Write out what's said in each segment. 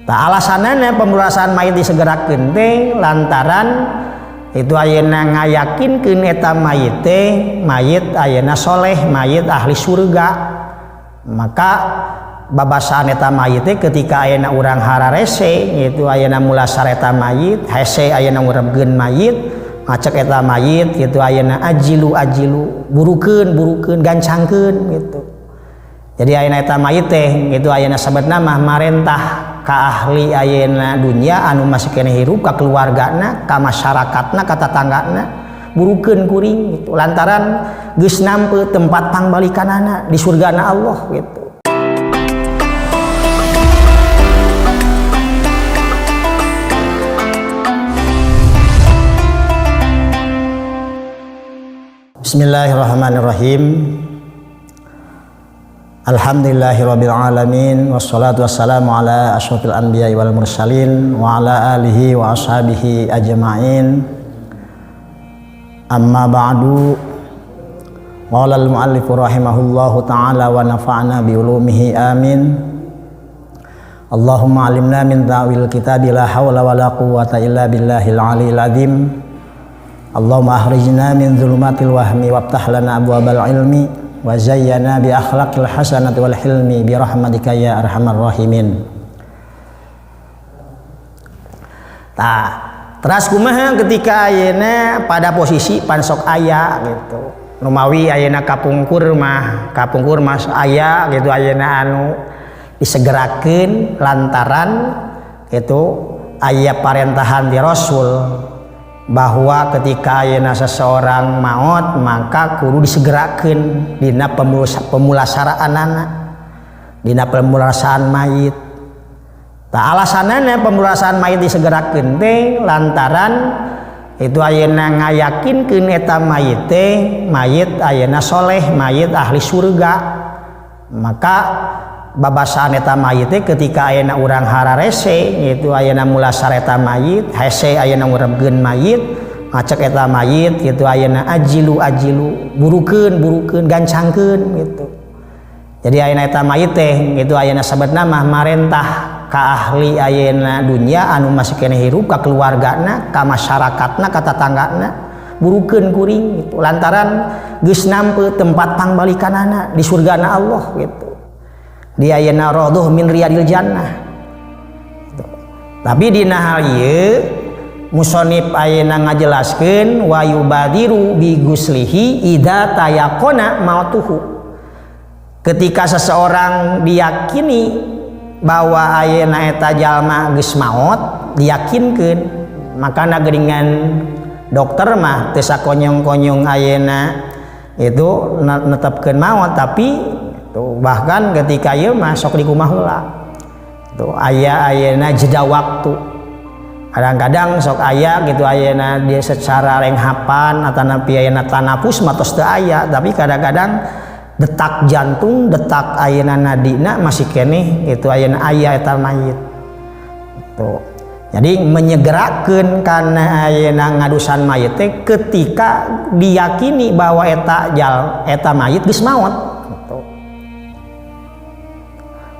Tak alasanana pemulasaran mayit disegerakeun teh lantaran itu ayeuna ngayakinkeun eta mayit teh mayit ayeuna soleh, mayit ahli surga. Maka babasaan eta mayit teh ketika ayeuna urang hararese itu ayeuna mulasar eta mayit, hese ayeuna ngurebkeun mayit, ngacek eta mayit gitu ayeuna ajilu burukeun gancangkeun gitu. Jadi ayeuna eta mayit teh gitu ayeuna sabetna mah marentah ka ahli ayeuna dunya anu masih keneh hirup ka keluargana, ka masyarakatna, ka tatanggana burukeun kuring gitu lantaran geus nampe tempat pangbalikanana di surgana Allah gitu. Bismillahirrahmanirrahim. Alhamdulillahirabbil alamin wassalatu wassalamu ala asyrofil anbiya'i wal mursalin wa ala alihi wa ashabihi ajma'in. Amma ba'du. Qala al-muallif rahimahullahu ta'ala wa nafa'na bi ulumihi amin. Allahumma alimna min ta'wil kitabi la hawla wa la quwwata illa billahil aliyil azim. Allahumma akhrijna min dhulumatil wahmi waftah lana abwabal ilmi wa zayyana bi akhlaqil hasanati wal hilmi bi rahmatika ya arhamar rahimin. Teras kumaha ketika ayeuna pada posisi pansok aya gitu. Numawi ayeuna kapungkur mah aya gitu ayeuna anu disegerakeun lantaran itu aya parentahan di Rasul bahwa ketika ayeuna seseorang maot maka kudu disegerakeun dina pemulasaranana, dina pemulasaan mayit. Tak alasanana pemulasaan mayit disegerakeun teh lantaran itu ayeuna ngayakinkeun eta mayit teh mayit ayeuna soleh, mayit ahli surga. Maka babasaan eta mayit teh ketika ayeuna urang hararese itu ayeuna mulasar eta mayit, hese ayeuna ngurebkeun mayit, ngacek eta mayit gitu ayeuna ajilu burukeun gancangkeun gitu. Jadi ayeuna eta mayit teh gitu ayeuna sabetna mah marentah ka ahli ayeuna dunya anu masih keneh hirup ka keluargana, ka masyarakatna, ka tatanggana burukeun kuring gitu lantaran geus nampe tempat pangbalikanana di surgana Allah gitu. Dia ayeuna radhuh min riyadil jannah. Tapi dina hal ieu musonif ayeuna ngajelaskeun wa yubadiru bi guslihi idza tayaqona mautuhu. Ketika seseorang diyakini bahwa ayeuna eta jalma geus maot, diyakinkeun, maka geuningan dokter mah teu sakonyong-konyong ayeuna itu netepkeun maot tapi tuh, bahkan ketika ieu mah sok di kumaha heula. Tuh ayeuna jeda waktu. Kadang-kadang sok aya gitu ayeuna dia secara renghapan atau napi ayeuna tanafus mah tos teu aya, tapi kadang-kadang detak jantung, detak ayeuna nadina masih keneh itu ayeuna aya eta mayit. Tuh. Jadi menyegerakeun kana ayeuna ngadusan mayit teh ketika diyakini bahwa eta mayit geus maot.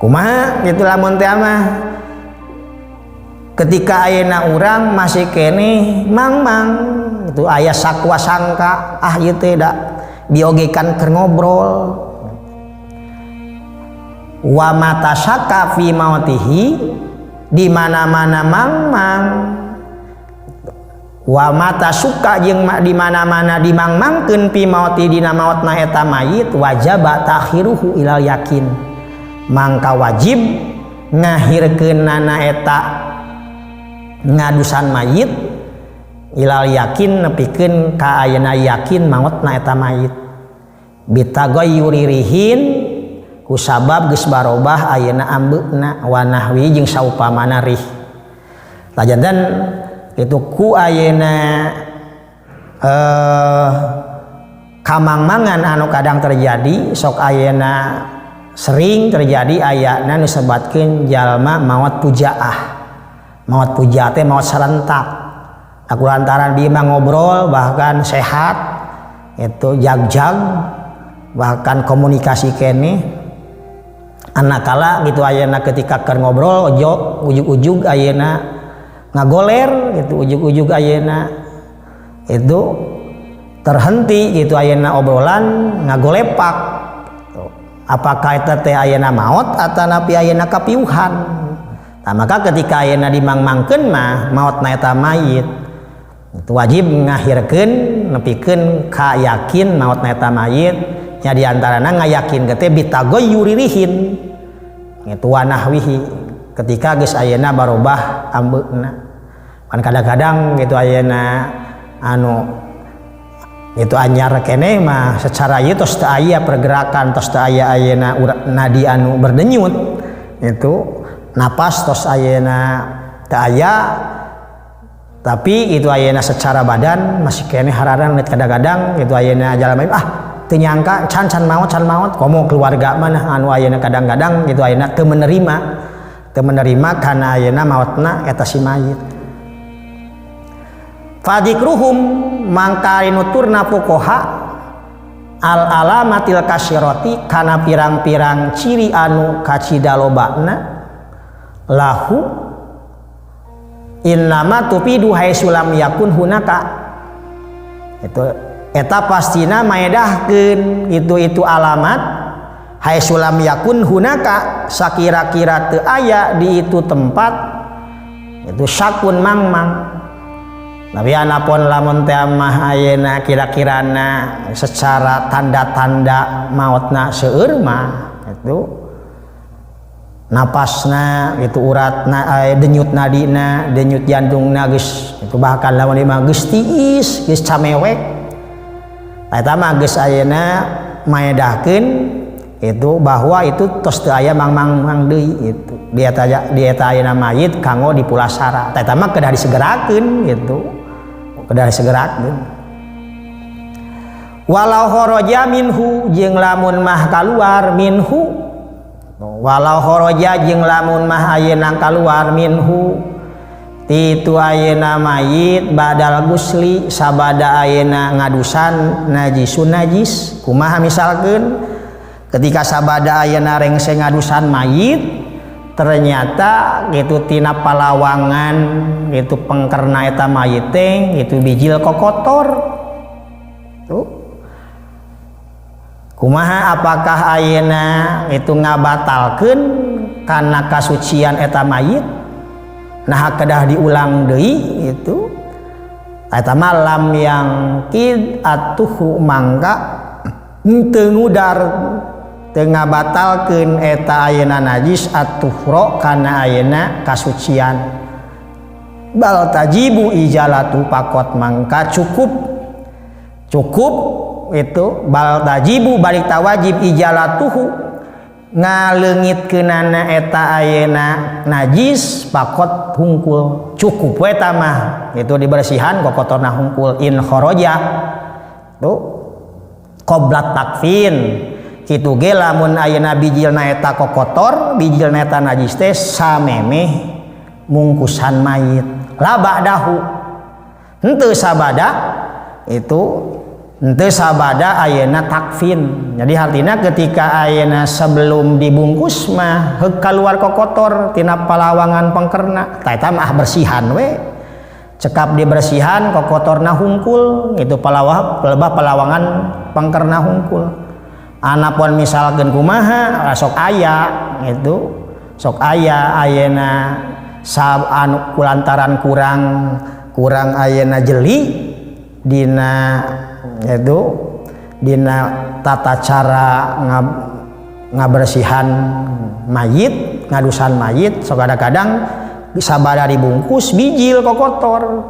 Kumaha gitu lamun teh mah ketika ayeuna urang masih keneh mangmang itu aya sakwa sangka ieu teh da diogekan keur ngobrol wa mata syaka fi mautihi di mana-mana mangmang wa mata suka jeung di mana-mana dimangmangkeun fi mauti dina mautna eta mayit wajib takhiruhu ilal yakin. Mangka wajib ngahirkeunana eta ngadusan mayit ilal yakin nepikeun ka ayeuna yakin mautna eta mayit bitagayyuri rihin ku sabab geus barobah ayeuna ambeuna wa nahwi jeung saupamana rih. Lajandan itu ku ayeuna kamangmangan anu kadang terjadi sok ayeuna sering terjadi ayatna nu sebatkeun jalma maot pujaah. Maot pujaah teh maot sarentak. Aku lantaran dia mah ngobrol bahkan sehat itu jag-jag bahkan komunikasi keneh anak kala gitu ayeuna ketika keur ngobrol ujug-ujug ayeuna ngagoler gitu, ujug-ujug ayeuna itu terhenti gitu ayeuna obrolan ngagolepak gitu. Apakah eta teh ayeuna maot atanapi ayeuna kapiuhan. Nah, maka ketika ayeuna dimangmangkeun mah maotna eta mayit itu wajib ngahirkeun nepikeun ka yakin maotna eta mayit nya diantarana ngayakin teh bitagoyyuririhin itu wanahwihi ketika geus ayeuna barobah ambeuna. Kan kadang-kadang gitu ayeuna anu itu anyar keneh mah secara ieu tos teu aya pergerakan, tos teu aya ayeuna nadi anu berdenyut itu napas tos ayeuna teu aya, tapi itu ayeuna secara badan masih keneh hararan kadang-kadang gitu ayeuna jalma teu nyangka can maot komo keluarga mana anu ayeuna kadang-kadang gitu ayeuna teu menerima kana ayeuna maotna eta si mayit. Fadzikruhum mangka nuturna fuqaha al alamatil kasyirati kana pirang-pirang ciri anu kacida lobana lahu innama tupidu haisulam yakun hunaka itu eta pastina maedahkeun itu alamat haisulam yakun hunaka sakira-kira teu aya di itu tempat itu syakun mangmang. Tapi anapun lamun teh mah ayeuna kira-kirana secara tanda-tanda mautna seueur mah itu napasna itu uratna denyut nadina denyut jantungna geus itu bahkan lamun mah geus tiis geus camewek eta mah geus ayeuna maedahkeun itu bahwa itu tos teu aya mang deui itu di eta ayeuna mayit kanggo dipulasara eta mah kedah disegerakeun gitu. Kedah segerakeun walau kharaja minhu jeung lamun mah kaluar minhu walau kharaja jeung lamun mah ayeuna kaluar minhu ti itu ayeuna mayit badal gusli sabada ayeuna ngadusan najisun najis kumaha misalkeun ketika sabada ayeuna rengse ngadusan mayit ternyata gitu tina palawangan gitu pengkerna eta mayit teh gitu bijil kokotor tuh kumaha apakah ayeuna itu ngabatalkeun kana kasucian eta mayit nah kedah diulang deui itu eta mah lam yang kid atuhu mangga teu ngudar teu ngabatalkeun eta ayeuna najis atuhro kana ayeuna kasucian bal tajibu ijalatu pakot mangka cukup itu bal tajibu balik tawajib ijalatuhu ngaleungitkeunana eta ayeuna najis pakot hungkul cukup we eta mah itu dibersihan kokotorna hungkul in kharaja tuh qoblat takfin kitu ge lamun ayeuna bijilna eta kokotor bijilna eta najis teh samemeh mungkusan mayit la ba'dahu henteu sabada itu henteu sabada ayeuna takfin jadi artinya ketika ayeuna sebelum dibungkus mah heuk kaluar kokotor tina palawangan pengkerna tah eta mah bersihan we cekap dibersihan kokotorna hungkul itu palawangan pengkerna hungkul. Anapun misalkan kumaha sok aya itu sok aya ayeuna anu kulantaran kurang ayeuna jeli dina itu dina tata cara ngabersihan mayit ngadusan mayit sok kadang-kadang sabada dibungkus bijil kokotor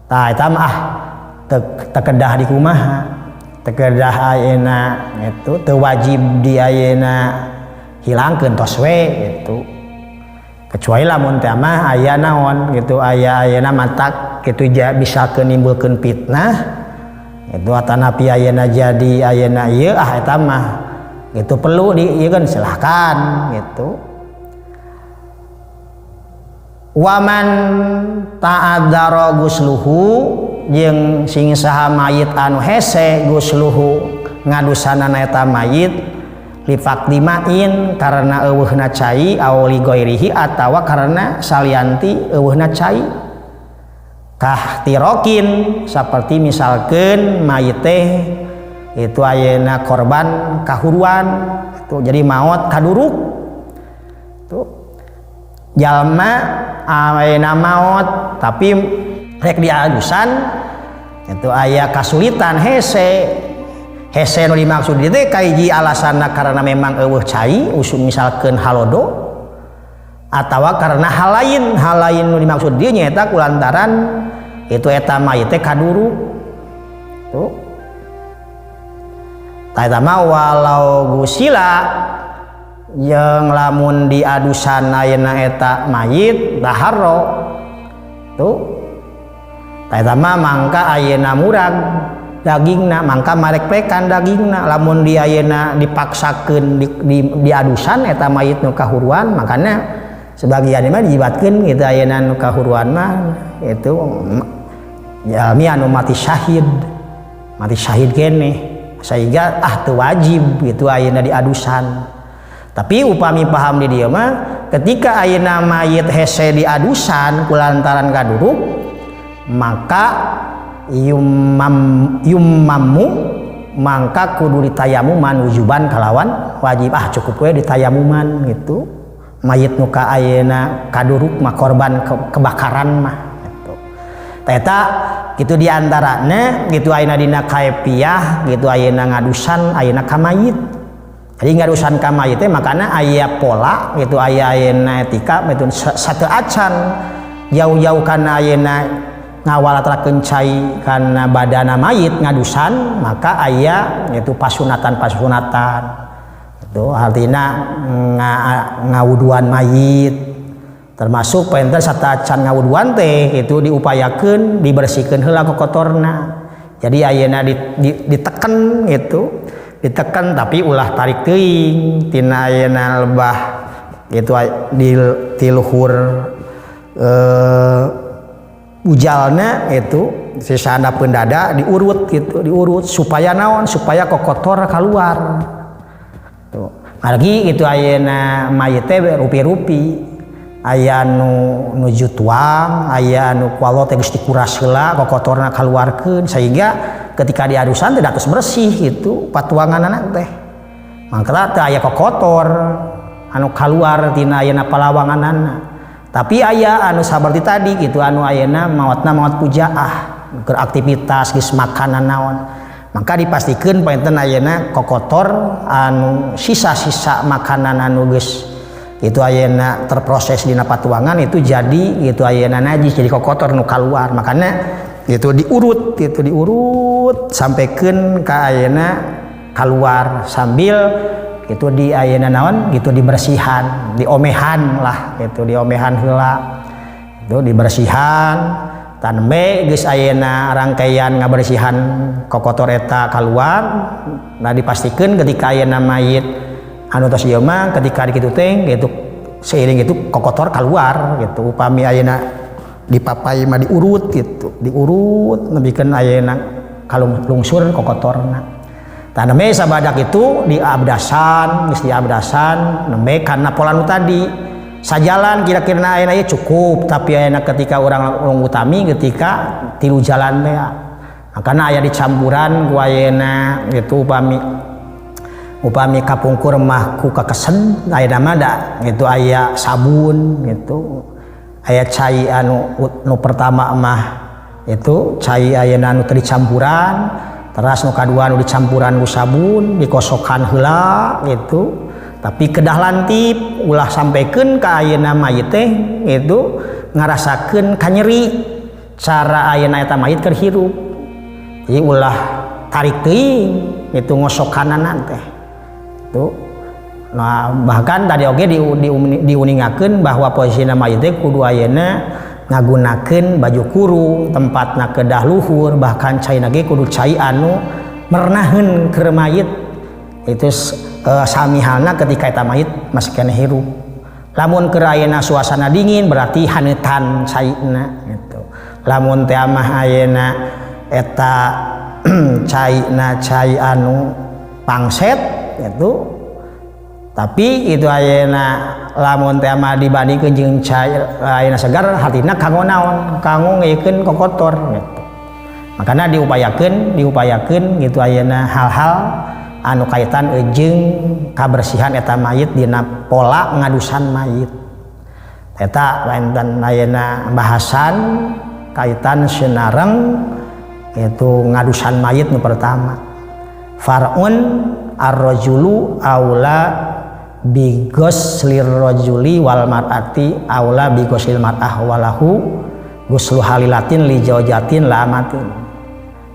tah eta mah teu kedah di kumaha tekedah ayeuna itu teu wajib di ayeuna hilangkeun tos we gitu kecuali lamun teh mah aya naon gitu aya ayeuna matak kitu bisa nimbulkeun fitnah itu atanapi ayeuna jadi ayeuna ieu eta mah gitu perlu dieukeun silahkan gitu waman ta'adzara gusluhu jeung sing saha mayit anu hese gusluhu ngadusanana eta mayit lifakdimain karena eueuhna cai aw li ghairihi atawa karena salianti eueuhna cai kahtirokin seperti misalkan mayit teh itu ayeuna korban kahuruan itu jadi maot kaduruk tuh jalma ayeuna maot tapi rek diadusan itu aya kasulitan hese nu dimaksud itu kaiji alasanna karena memang eueuh cai usul misalkan halodo atawa karena hal lain nu dimaksud dieu nyaeta kulantaran itu eta mayit teh kaduruk tuh ta mah walau gusila yang lamun diadusan ayeuna eta mayit daharro tuh ta mah mangka ayeuna murag dagingna mangka marek-rekan dagingna lamun di ayeuna dipaksakeun diadusan eta mayit nu kahuruan makanya sebagian mah dijibatkeun gitu ayeuna nu kahuruan mah itu jalmi anu mati syahid kene sehingga teu wajib gitu ayeuna diadusan tapi upami paham di dieu mah ketika ayeuna mayit hese diadusan kulantaran kaduruk maka yummamu mangka kudu ditayamuman wujuban kalawan wajib cukup we ditayamuman gitu mayit nu ka ayeuna kaduruk mah korban kebakaran mah gitu eta gitu diantaranya gitu ayeuna dina kaepiah gitu ayeuna ngadusan ayeuna ka mayit jadi ngadusan ka mayit teh makana aya pola gitu ayeuna etika itu satu acan jauh-jauh kana ayeuna ngawalatrakeun cai kana badana mayit ngadusan maka aya itu pasunatan itu artinya ngawuduan mayit termasuk penter sata can ngawuduan teh itu diupayakeun dibersihkeun heula kokotorna jadi ayeuna diteken gitu ditekan tapi ulah tarik teuing tina ayeuna lebah gitu di luhur ujalna itu sisana pendada diurut gitu diurut supaya naon supaya kokotor keluar tuh lagi itu ayeuna mayit teh rupi-rupi aya nu nuju tuang aya nu kualo teh geus dikuras heula kokotorna kaluarkeun sehingga ketika diadusan teh dados bersih gitu patuanganna teh mangkana teh aya kokotor anu kaluar tina ayeuna palawanganna tapi aya anu saperti tadi gitu anu ayeuna maotna maot pujaah keur aktivitas geus makanan naon maka dipastikeun painten ayeuna kokotor anu sisa-sisa makanan anu geus itu ayeuna terproses dina patuangan itu jadi gitu ayeuna najis jadi kokotor nu kaluar makanya itu diurut sampaikeun ka ayeuna kaluar sambil itu di ayeuna naon gitu dibersihan diomehan lah gitu diomehan heula itu dibersihan tanbe geus ayeuna rangkaian ngabersihan kokotor eta kaluar nah dipastikeun ketika ayeuna mayit anu tos ieu mah ketika dikitu teh gitu seiring itu kokotor keluar gitu upami ayeuna dipapai mah diurut gitu diurut nebikeun ayeuna kalungsur kokotorna taneme sabadak itu diabdasan geus diabdasan nembe karena pola nu tadi sajalan kira-kira ayeuna ieu cukup tapi ayeuna ketika urang utami ketika tilu jalan teh makana aya dicampuran ku ayeuna gitu upami kapungkur mah ku kakesen ayeuna mah da gitu aya sabun gitu aya cai anu nu pertama mah itu cai ayeuna anu teu dicampuran teras nu kadua nu dicampuran ku sabun dikosokan heula gitu tapi kedah lantip ulah sampekeun ka ayeuna mayit teh gitu ngarasakeun kanyeri cara ayeuna eta mayit keur hirup jadi ulah tarik teuing itu ngosokanana teh tuh nah bahkan tadi oge diuningakeun bahwa posisina mayit teh kudu ayeuna ngagunakeun baju kurung tempatna kedah luhur bahkan caina ge kudu cai anu mernaheun keur mayit itu samihalna ketika eta mayit masih kena hirup lamun keur ayeuna suasana dingin berarti haneutan caina gitu lamun teh mah ayeuna eta caina cai anu pangset itu Tapi itu ayeuna lamun teh mah dibandingkeun jeung ayeuna segar hartina kanggo naon, kanggo ngeukeun kokotor gitu. Makanya diupayakeun gitu ayeuna hal-hal anu kaitan jeung kabersihan eta mayit dina pola ngadusan mayit. Eta painten ayeuna bahasan kaitan sinareng itu ngadusan mayit nu pertama. Far'un ar-rajulu aula bigoslir rajuli wal mar'ati aula bigoslir mar'ah walahu guslu halilatin li jaujatin la amatin.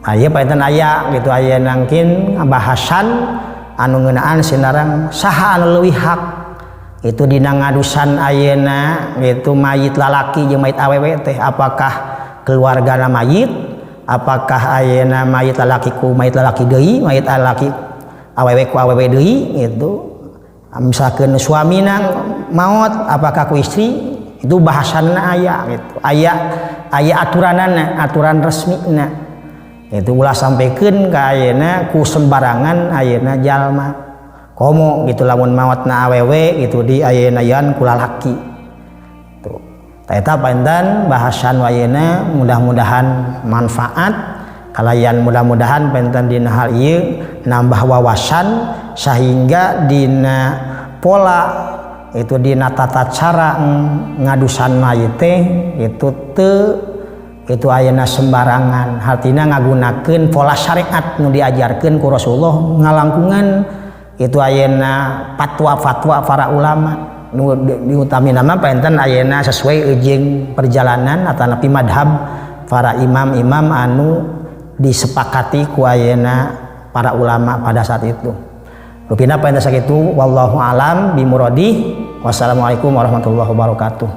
Aya painten aya gitu aya nangkin bahasan anu ngeunaan sinareng saha anu leuwih hak itu dina ngadusan ayeuna gitu mayit lalaki jeung mayit awewe teh, apakah keluargana mayit, apakah ayeuna mayit lalaki ku mayit lalaki deui, mayit lalaki awewe ku awewe deui gitu. Misalkan suamina maut apakah ku istri, itu bahasanna aya gitu, aya aturan resmina itu ulah sampaikan ke ayeuna ku sembarangan ayeuna jalma komo gitu lamun mautna awewe gitu di ayeuna yan ku lalaki tuh. Eta painten bahasan ayeuna mudah-mudahan manfaat kalayan, mudah-mudahan painten dina hal ieu nambah wawasan sehingga dina pola itu dina tata cara ngadusan mayit teh itu itu ayeuna sembarangan, hartina ngagunakeun pola syariat nu diajarkeun ku Rasulullah, ngalangkungan itu ayeuna fatwa-fatwa para ulama nu diutamina mah painten ayeuna sesuai jeung perjalanan atanapi madhab para imam-imam anu disepakati ku ayeuna para ulama pada saat itu. Rupina painten sakitu, wallahu alam bimuradih. Wassalamualaikum warahmatullahi wabarakatuh.